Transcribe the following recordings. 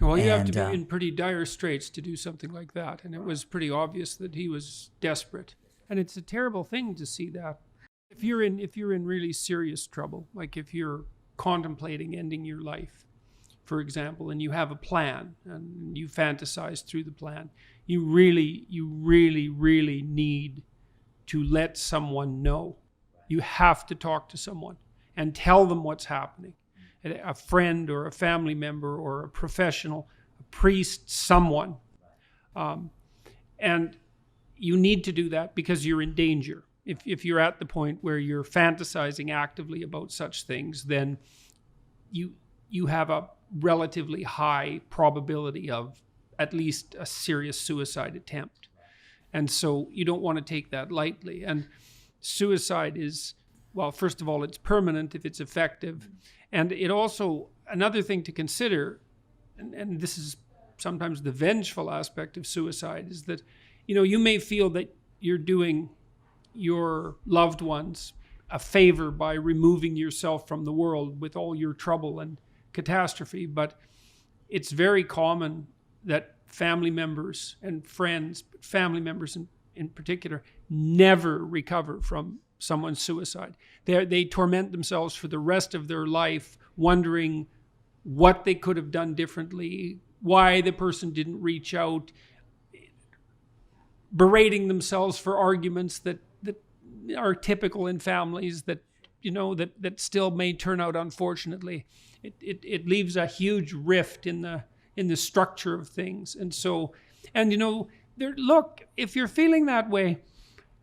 Well, you have to be in pretty dire straits to do something like that. And it was pretty obvious that he was desperate. And it's a terrible thing to see that. If you're in really serious trouble, like if you're contemplating ending your life, for example, and you have a plan and you fantasize through the plan, you really need to let someone know. You have to talk to someone and tell them what's happening. A friend or a family member or a professional, a priest, someone. And you need to do that because you're in danger. If you're at the point where you're fantasizing actively about such things, then you have a relatively high probability of at least a serious suicide attempt. And so you don't want to take that lightly. And suicide is, well, first of all, it's permanent if it's effective. And it also, another thing to consider, and this is sometimes the vengeful aspect of suicide, is that, you may feel that you're doing your loved ones a favor by removing yourself from the world with all your trouble and catastrophe. But it's very common that family members and friends, family members in particular, never recover from someone's suicide. They torment themselves for the rest of their life, wondering what they could have done differently, why the person didn't reach out, berating themselves for arguments that are typical in families that still may turn out unfortunately. It leaves a huge rift in the structure of things. And so, look, if you're feeling that way,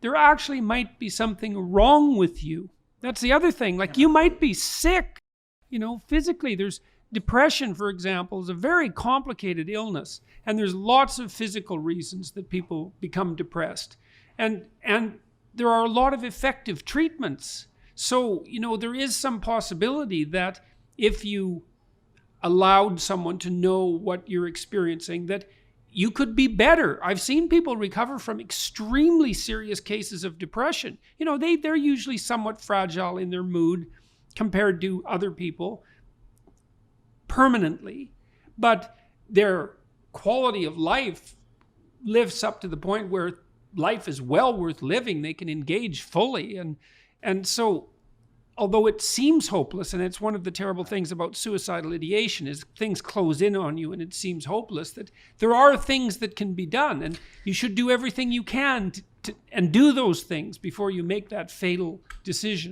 there actually might be something wrong with you. That's the other thing. Like, you might be sick, physically. There's depression, for example, is a very complicated illness. And there's lots of physical reasons that people become depressed. And there are a lot of effective treatments. So, there is some possibility that if you allowed someone to know what you're experiencing, that you could be better. I've seen people recover from extremely serious cases of depression. They're usually somewhat fragile in their mood compared to other people permanently, but their quality of life lives up to the point where life is well worth living. They can engage fully. And so, although it seems hopeless, and it's one of the terrible things about suicidal ideation, is things close in on you and it seems hopeless, that there are things that can be done, and you should do everything you can to do those things before you make that fatal decision.